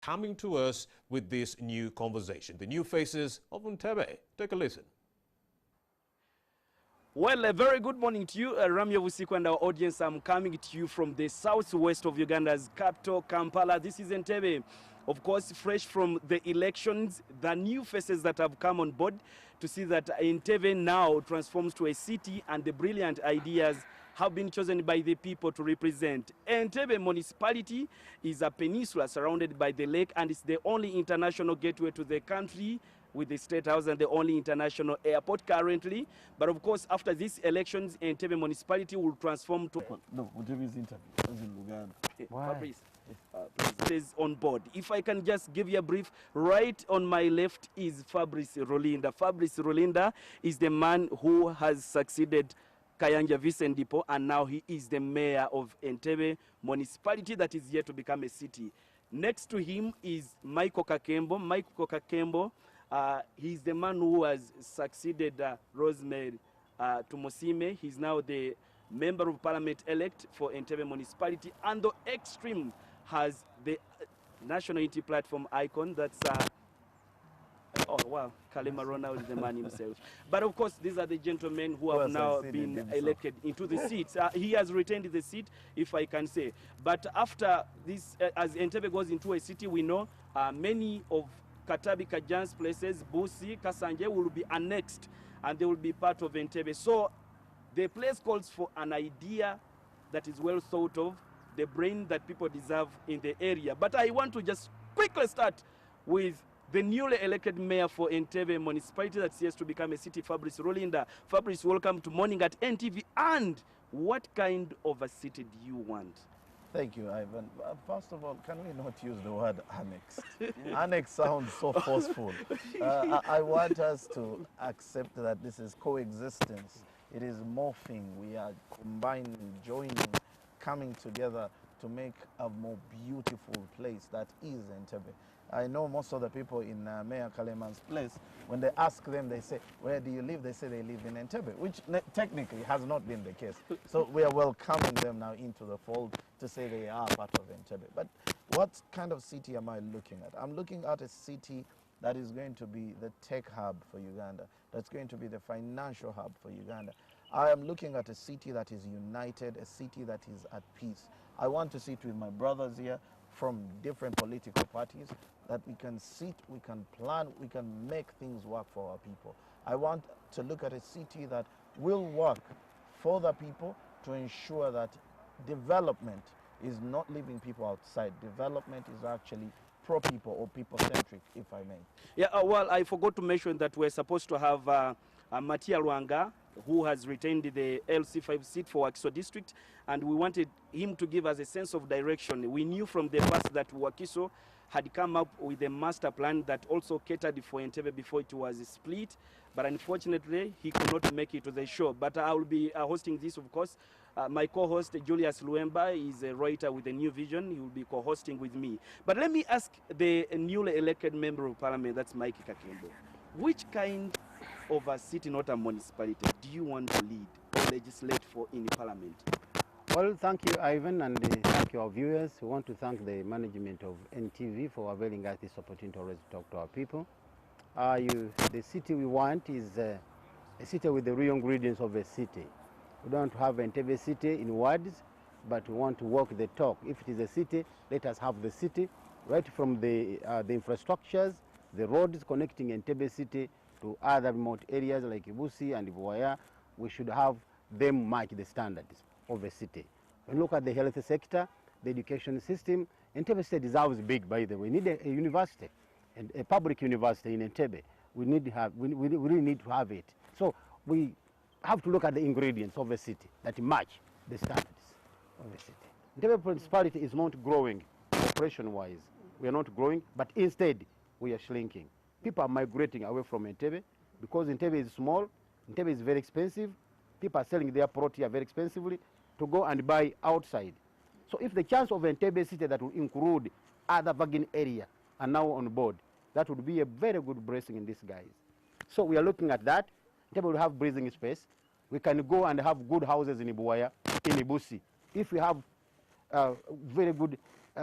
coming to us with this new conversation. The new faces of Entebbe. Take a listen. Well, a very good morning to you, Ramya Vusiku and our audience. I'm coming to you from the southwest of Uganda's capital, Kampala. This is Entebbe, of course, fresh from the elections, the new faces that have come on board to see that Entebbe now transforms to a city, and the brilliant ideas have been chosen by the people to represent. Entebbe municipality is a peninsula surrounded by the lake, and it's the only international gateway to the country, with the State House and the only international airport currently. But of course, after these elections, Entebbe municipality will transform to... No, Entebbe's interview is in Uganda. Fabrice, please, is on board. If I can just give you a brief, right on my left is Fabrice Rolinda. Fabrice Rolinda is the man who has succeeded Kayanja Vicendipo, and now he is the mayor of Entebbe municipality that is yet to become a city. Next to him is Michael Kakembo. Michael Kakembo, he's the man who has succeeded Rosemary Tumosime. He's now the member of parliament elect for Entebbe municipality. And the extreme has the National Unity Platform icon. That's, oh wow, Kalema Ronald is the man himself. But of course, these are the gentlemen who have now been elected into the seats. He has retained the seat, if I can say. But after this, as Entebbe goes into a city, we know many of Katabi Kajan's places, Busi, Kasanje will be annexed, and they will be part of Entebbe. So the place calls for an idea that is well thought of, the brain that people deserve in the area. But I want to just quickly start with the newly elected mayor for Entebbe municipality that's here to become a city, Fabrice Rolinda. Fabrice, welcome to Morning at NTV. And what kind of a city do you want? Thank you, Ivan. First of all, can we not use the word annexed? Annexed sounds so forceful. I want us to accept that this is coexistence. It is morphing. We are combining, joining, coming together to make a more beautiful place that is Entebbe. I know most of the people in Mayor Kaleman's place, when they ask them, they say, where do you live? They say they live in Entebbe, which technically has not been the case. So we are welcoming them now into the fold to say they are part of Entebbe. But what kind of city am I looking at? I'm looking at a city that is going to be the tech hub for Uganda, that's going to be the financial hub for Uganda. I am looking at a city that is united, a city that is at peace. I want to sit with my brothers here from different political parties, that we can sit, we can plan, we can make things work for our people. I want to look at a city that will work for the people to ensure that development is not leaving people outside. Development is actually pro-people or people-centric, if I may. Yeah, well, I forgot to mention that we're supposed to have Matia Luanga, who has retained the LC5 seat for Wakiso district, and we wanted him to give us a sense of direction. We knew from the past that Wakiso had come up with a master plan that also catered for Entebbe before it was split, but unfortunately he could not make it to the show. But I will be hosting this, of course. My co-host Julius Luemba is a writer with a new vision. He will be co-hosting with me. But let me ask the newly elected member of parliament, that's Mike Kakembo, which kind of a city, not a municipality, do you want to lead or legislate for in parliament? Well, thank you, Ivan, and thank you, our viewers. We want to thank the management of NTV for availing us this opportunity always to talk to our people. The city we want is a city with the real ingredients of a city. We don't have Entebbe city in words, but we want to walk the talk. If it is a city, let us have the city, right from the infrastructures, the roads connecting Entebbe city to other remote areas like Busi and Buaya. We should have them match the standards of a city. When you look at the health sector, the education system, Entebbe State deserves big, by the way. We need a university, and a public university in Entebbe. We really need to have it. So we have to look at the ingredients of a city that match the standards of a city. Entebbe municipality is not growing population-wise. We are not growing, but instead we are shrinking. People are migrating away from Entebbe because Entebbe is small, Entebbe is very expensive. People are selling their property very expensively to go and buy outside. So if the chance of Entebbe city that will include other bargain area are now on board, that would be a very good blessing in disguise. So we are looking at that. Entebbe will have breathing space. We can go and have good houses in Ibuaya, in Ibusi. If we have very good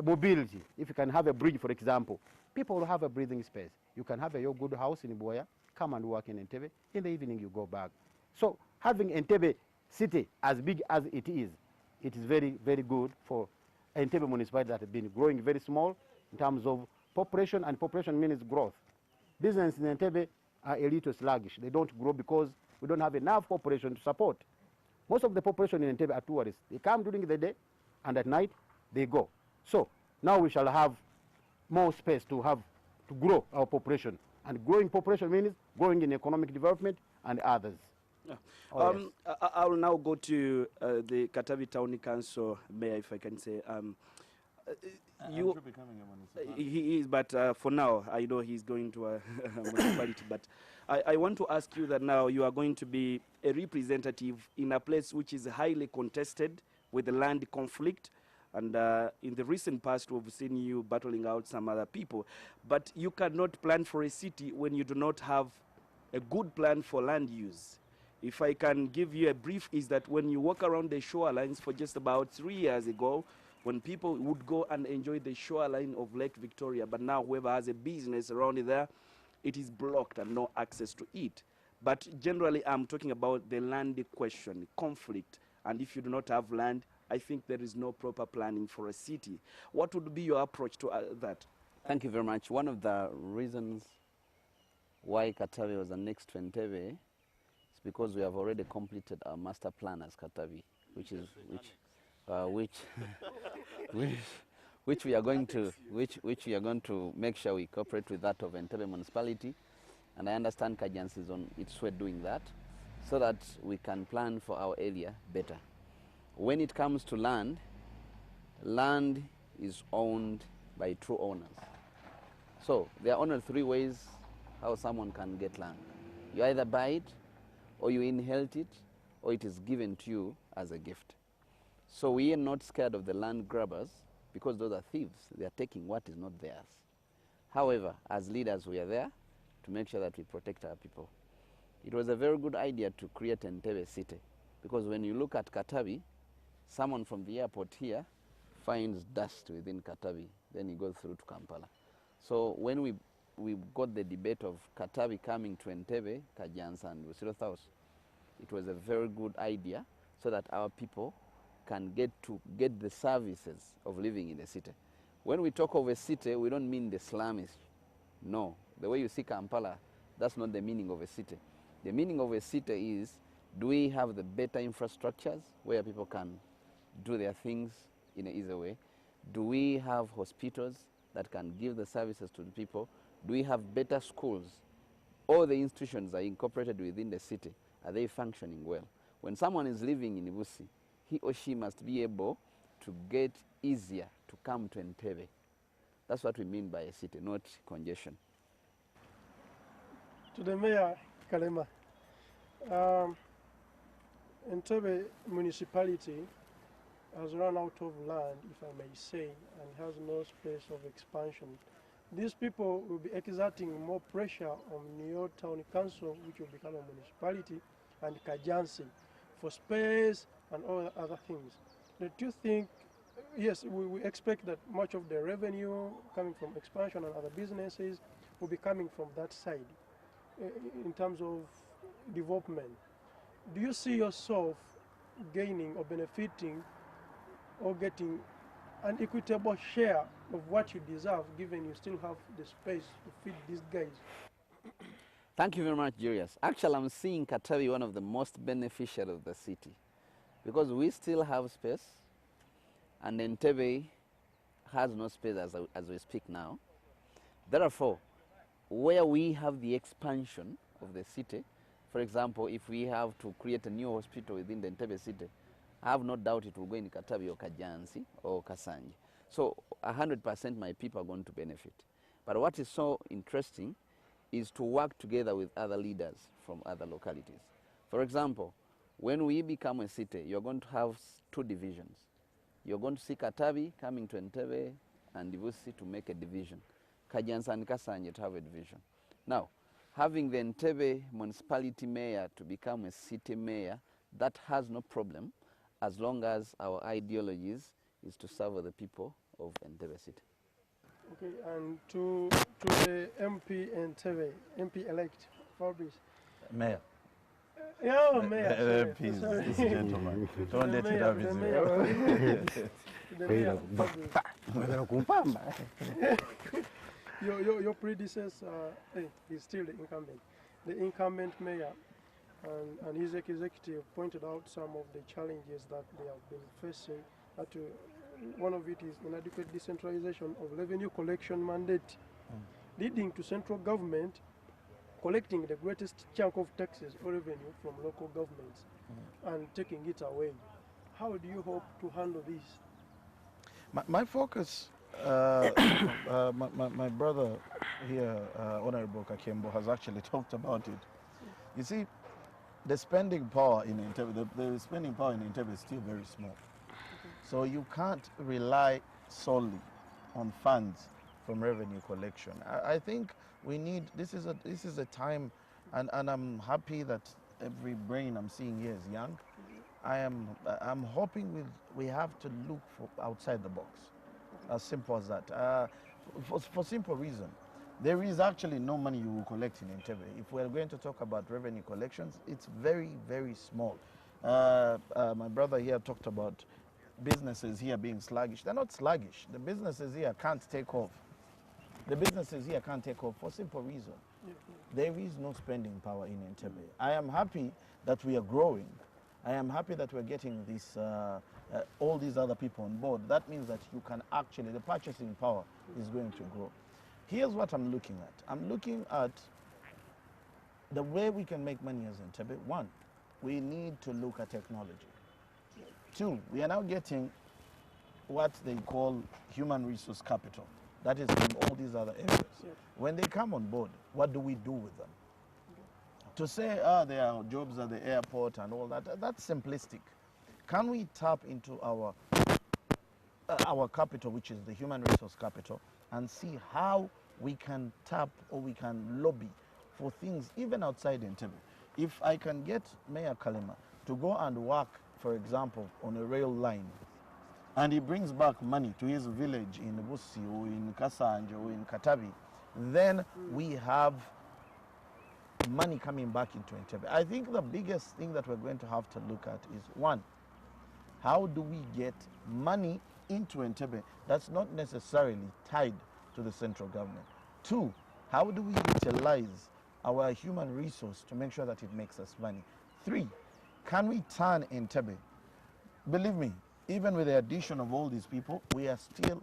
mobility. If you can have a bridge, for example, people will have a breathing space. You can have your good house in Buea, come and work in Entebbe. In the evening, you go back. So having Entebbe city as big as it is very, very good for Entebbe municipality that has been growing very small in terms of population, and population means growth. Business in Entebbe are a little sluggish. They don't grow because we don't have enough population to support. Most of the population in Entebbe are tourists. They come during the day, and at night they go. So now we shall have more space to grow our population. And growing population means growing in economic development and others. Yeah. Oh, yes. I will now go to the Katavi Town Council Mayor, if I can say. You, becoming a municipality. he is, but for now, I know he's going to a municipality. But I want to ask you that now you are going to be a representative in a place which is highly contested with the land conflict. And in the recent past, we've seen you battling out some other people. But you cannot plan for a city when you do not have a good plan for land use. If I can give you a brief, is that when you walk around the shorelines for just about 3 years ago, when people would go and enjoy the shoreline of Lake Victoria, but now whoever has a business around there, it is blocked and no access to it. But generally, I'm talking about the land question, conflict. And if you do not have land, I think there is no proper planning for a city. What would be your approach to that? Thank you very much. One of the reasons why Katavi was annexed to Entebbe is because we have already completed our master plan as Katavi, which we are going to make sure we cooperate with that of Entebbe municipality, and I understand Kajansi is on its way doing that, so that we can plan for our area better. When it comes to land, land is owned by true owners. So there are only 3 ways how someone can get land. You either buy it, or you inherit it, or it is given to you as a gift. So we are not scared of the land grabbers, because those are thieves. They are taking what is not theirs. However, as leaders, we are there to make sure that we protect our people. It was a very good idea to create Entebbe city, because when you look at Katavi, someone from the airport here finds dust within Katavi, then he goes through to Kampala. So when we got the debate of Katavi coming to Entebbe, Kajansa and Busiro South, it was a very good idea so that our people can get the services of living in the city. When we talk of a city, we don't mean the slums. No, the way you see Kampala, that's not the meaning of a city. The meaning of a city is, do we have the better infrastructures where people can do their things in an easy way? Do we have hospitals that can give the services to the people? Do we have better schools? All the institutions are incorporated within the city. Are they functioning well? When someone is living in Ibusi, he or she must be able to get easier to come to Entebbe. That's what we mean by a city, not congestion. To the Mayor, Kalema, Entebbe municipality has run out of land, if I may say, and has no space of expansion. These people will be exerting more pressure on New Town Council, which will become a municipality, and Kajansi for space and all other things. Do you think, yes, we expect that much of the revenue coming from expansion and other businesses will be coming from that side in terms of development. Do you see yourself gaining or benefiting or getting an equitable share of what you deserve, given you still have the space to feed these guys? Thank you very much, Julius. Actually, I'm seeing Katavi one of the most beneficial of the city, because we still have space, and Entebbe has no space as we speak now. Therefore, where we have the expansion of the city, for example, if we have to create a new hospital within the Entebbe city, I have no doubt it will go in Katavi or Kajansi or Kasanji. So 100% my people are going to benefit. But what is so interesting is to work together with other leaders from other localities. For example, when we become a city, you're going to have 2 divisions. You're going to see Katavi coming to Entebbe and Ibusi to make a division. Kajansa and Kasanje to have a division. Now, having the Entebbe municipality mayor to become a city mayor, that has no problem, as long as our ideologies is to serve the people of Entebbe City. Okay, and to the MP Entebbe, MP elect Fabrice. Mayor. Yeah, Mayor. The sorry, MPs, sorry. this gentleman. Don't The let it mayor, have the his mayor, way. the mayor Fabrice. Mweza kumpamba. Your predecessor, he's still the incumbent. The incumbent mayor and his executive pointed out some of the challenges that they have been facing. One of it is inadequate decentralization of revenue collection mandate, leading to central government collecting the greatest chunk of taxes or revenue from local governments and taking it away. How do you hope to handle this? My focus, my brother here, Honorable Kakembo, has actually talked about it. You see, the spending power in Entebbe, the spending power in Entebbe is still very small. So you can't rely solely on funds from revenue collection. I think we need, this is a time, and I'm happy that every brain I'm seeing here is young. I'm hoping we have to look for outside the box, as simple as that. For simple reason, there is actually no money you will collect in Entebbe. If we're going to talk about revenue collections, it's very, very small. My brother here talked about businesses here being sluggish. They're not sluggish. The businesses here can't take off. The businesses here can't take off for a simple reason. There is no spending power in Entebbe. I am happy that we are growing. I am happy that we're getting this, all these other people on board. That means that you can actually, the purchasing power is going to grow. Here's what I'm looking at. I'm looking at the way we can make money as Entebbe. One, we need to look at technology. Two, we are now getting what they call human resource capital. That is from all these other areas. When they come on board, what do we do with them? To say, there are jobs at the airport and all that, that's simplistic. Can we tap into our capital, which is the human resource capital, and see how we can tap or we can lobby for things even outside Entebbe? If I can get Mayor Kalema to go and work, for example, on a rail line, and he brings back money to his village in Busi or in Kasanje or in Katabi, then we have money coming back into Entebbe. I think the biggest thing that we're going to have to look at is, one, how do we get money into Entebbe that's not necessarily tied to the central government? Two, how do we utilize our human resource to make sure that it makes us money? Three, can we turn Entebbe? Believe me, even with the addition of all these people, we are still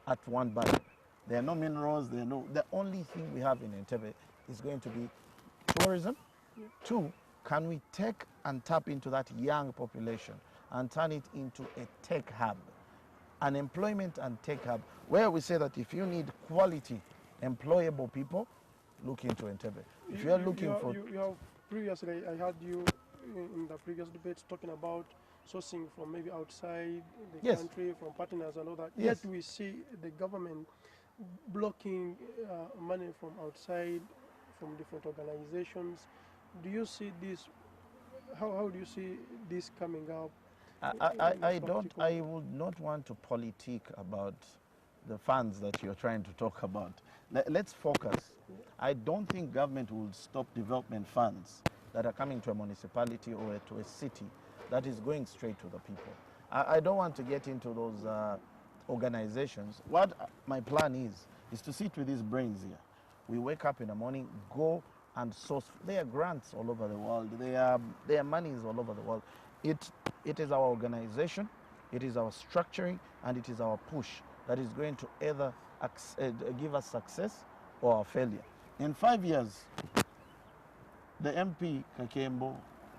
at one budget. There are no minerals, the only thing we have in Entebbe is going to be tourism. Two, can we take and tap into that young population and turn it into a tech hub, an employment and tech hub, where we say that if you need quality, employable people, look into Entebbe. If you are looking for... You have previously, I heard you in the previous debates talking about sourcing from maybe outside the country, from partners and all that. Yes. Yet we see the government blocking money from outside, from different organizations. Do you see this, how do you see this coming up? I would not want to politic about the funds that you're trying to talk about. Let's focus. I don't think government will stop development funds that are coming to a municipality or to a city that is going straight to the people. I don't want to get into those organizations. What my plan is to sit with these brains here. We wake up in the morning, go and source. There are grants all over the world. There are monies all over the world. It is our organization, it is our structuring, and it is our push that is going to either give us success or failure. In 5 years, the MP Kakembo,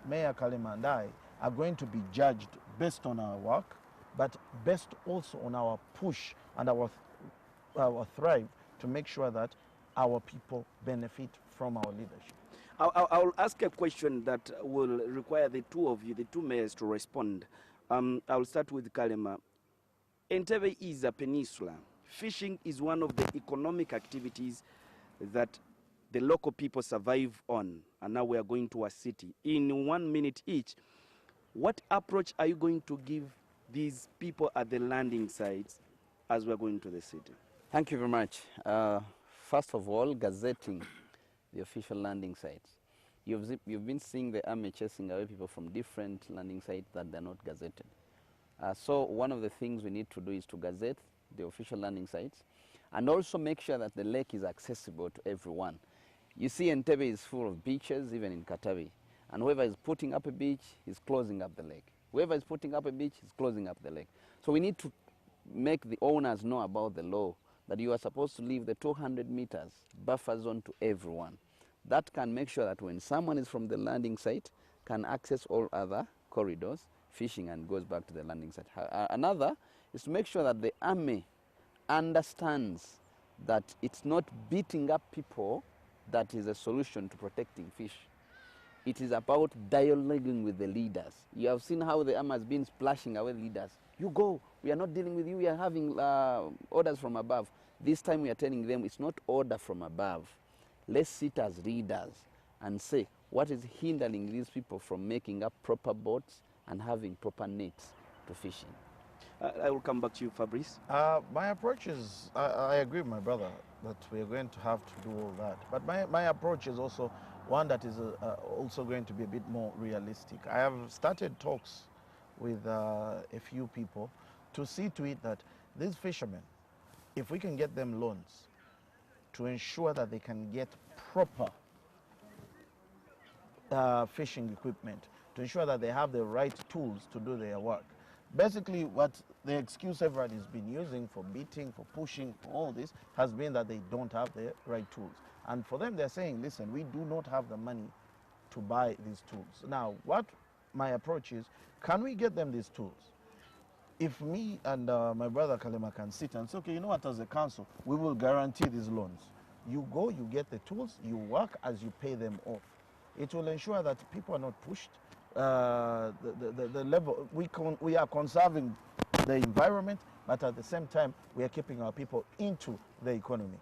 Mayor Kalema, and I are going to be judged based on our work, but based also on our push and our thrive to make sure that our people benefit from our leadership. I'll ask a question that will require the two of you, the two mayors, to respond. I'll start with Kalema. Entebbe is a peninsula. Fishing is one of the economic activities that the local people survive on. And now we are going to a city. In 1 minute each, what approach are you going to give these people at the landing sites as we're going to the city? Thank you very much. First of all, gazetting the official landing sites. You've been seeing the army chasing away people from different landing sites that they're not gazetted. So one of the things we need to do is to gazette the official landing sites and also make sure that the lake is accessible to everyone. You see, Entebbe is full of beaches, even in Katavi. And whoever is putting up a beach is closing up the lake. Whoever is putting up a beach is closing up the lake. So we need to make the owners know about the law, that you are supposed to leave the 200 meters buffer zone to everyone. That can make sure that when someone is from the landing site, can access all other corridors, fishing, and goes back to the landing site. Another is to make sure that the army understands that it's not beating up people that is a solution to protecting fish. It is about dialoguing with the leaders. You have seen how the army has been splashing away leaders. You go, we are not dealing with you, we are having orders from above. This time we are telling them it's not order from above. Let's sit as leaders and say, what is hindering these people from making up proper boats and having proper nets to fish in? I will come back to you, Fabrice. My approach is, I agree with my brother that we are going to have to do all that. But my approach is also one that is also going to be a bit more realistic. I have started talks with a few people to see to it that these fishermen, if we can get them loans to ensure that they can get proper fishing equipment, to ensure that they have the right tools to do their work. Basically, what the excuse everyone has been using for beating, for pushing, for all this, has been that they don't have the right tools. And for them, they're saying, listen, we do not have the money to buy these tools. Now, what my approach is, can we get them these tools? If me and my brother Kalema can sit and say, okay, you know what, as a council, we will guarantee these loans. You go, you get the tools, you work as you pay them off. It will ensure that people are not pushed. The level, we are conserving the environment, but at the same time, we are keeping our people into the economy.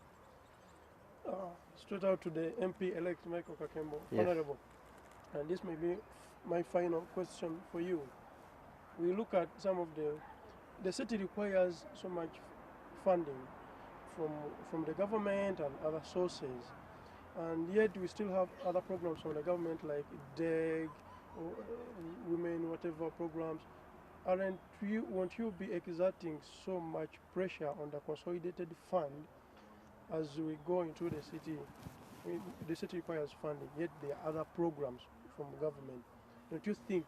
Straight out to the MP-elect Michael Kakembo. Yes. Honorable, and this may be my final question for you. We look at some of the city requires so much funding from the government and other sources, and yet we still have other programs from the government like DEG, or women, whatever programs. Won't you be exerting so much pressure on the consolidated fund as we go into the city? The city requires funding, yet there are other programs from government. Don't you think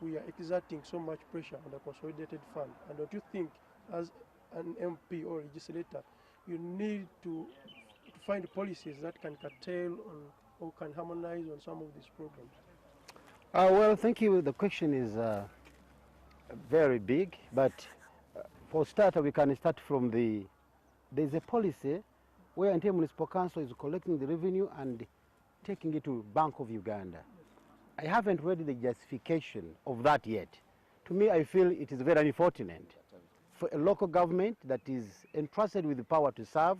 we are exerting so much pressure on the consolidated fund? And don't you think, as an MP or legislator, you need to find policies that can curtail on, or can harmonize on some of these programs? Well, thank you. The question is very big, but for starter, we can start from there's a policy where Entebbe Municipal Council is collecting the revenue and taking it to Bank of Uganda. I haven't read the justification of that yet. To me, I feel it is very unfortunate for a local government that is entrusted with the power to serve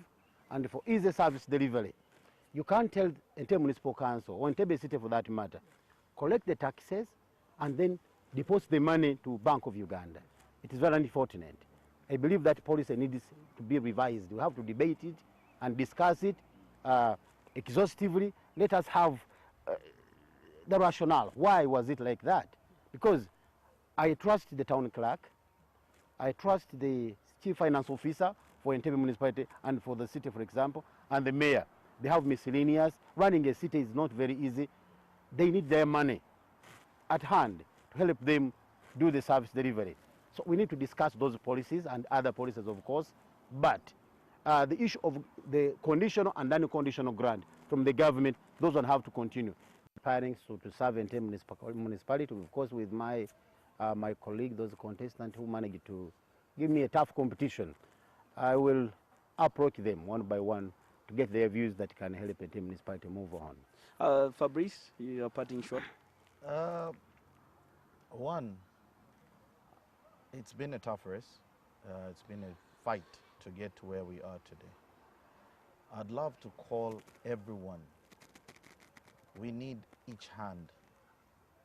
and for easy service delivery. You can't tell Entebbe Municipal Council, or Entebbe City for that matter, collect the taxes and then deposit the money to Bank of Uganda. It is very unfortunate. I believe that policy needs to be revised. We have to debate it and discuss it exhaustively. Let us have the rationale. Why was it like that? Because I trust the town clerk, I trust the chief finance officer for Entebbe municipality and for the city, for example, and the mayor. They have miscellaneous. Running a city is not very easy. They need their money at hand to help them do the service delivery. So we need to discuss those policies and other policies, of course, but the issue of the conditional and unconditional grant from the government, those one have to continue. Preparing to serve Entebbe municipality, of course, with my my colleague, those contestants who managed to give me a tough competition. I will approach them one by one to get their views that can help Entebbe municipality move on. Fabrice, your parting shot. One, it's been a tough race. It's been a fight to get to where we are today. I'd love to call everyone. We need each hand.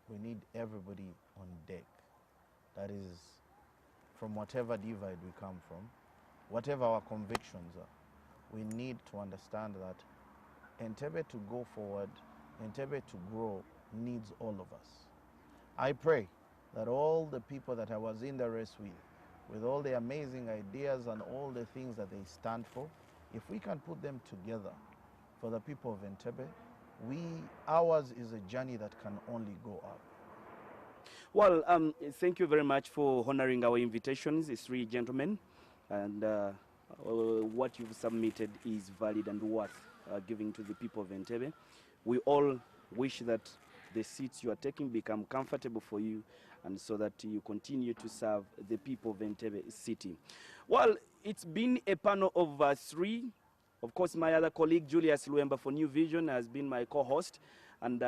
We need everybody on deck. That is, from whatever divide we come from, whatever our convictions are, we need to understand that Entebbe to go forward, Entebbe to grow, needs all of us. I pray that all the people that I was in the race with all the amazing ideas and all the things that they stand for, if we can put them together for the people of Entebbe, ours is a journey that can only go up. Well, thank you very much for honoring our invitations, these three gentlemen. And what you've submitted is valid and worth giving to the people of Entebbe. We all wish that the seats you are taking become comfortable for you, and so that you continue to serve the people of Entebbe city. Well, it's been a panel of three. Of course, my other colleague, Julius Luemba for New Vision, has been my co-host, and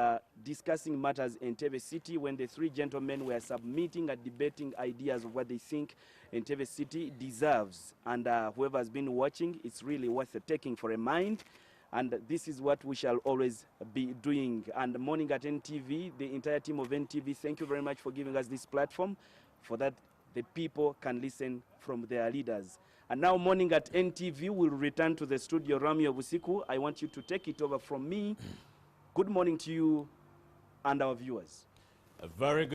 discussing matters in Entebbe city, when the three gentlemen were submitting and debating ideas of what they think Entebbe city deserves. And whoever has been watching, it's really worth taking for a mind. And this is what we shall always be doing. And Morning at NTV, the entire team of NTV, thank you very much for giving us this platform, for that the people can listen from their leaders. And now Morning at NTV will return to the studio. Ramio Busiku, I want you to take it over from me. Good morning to you and our viewers. A very good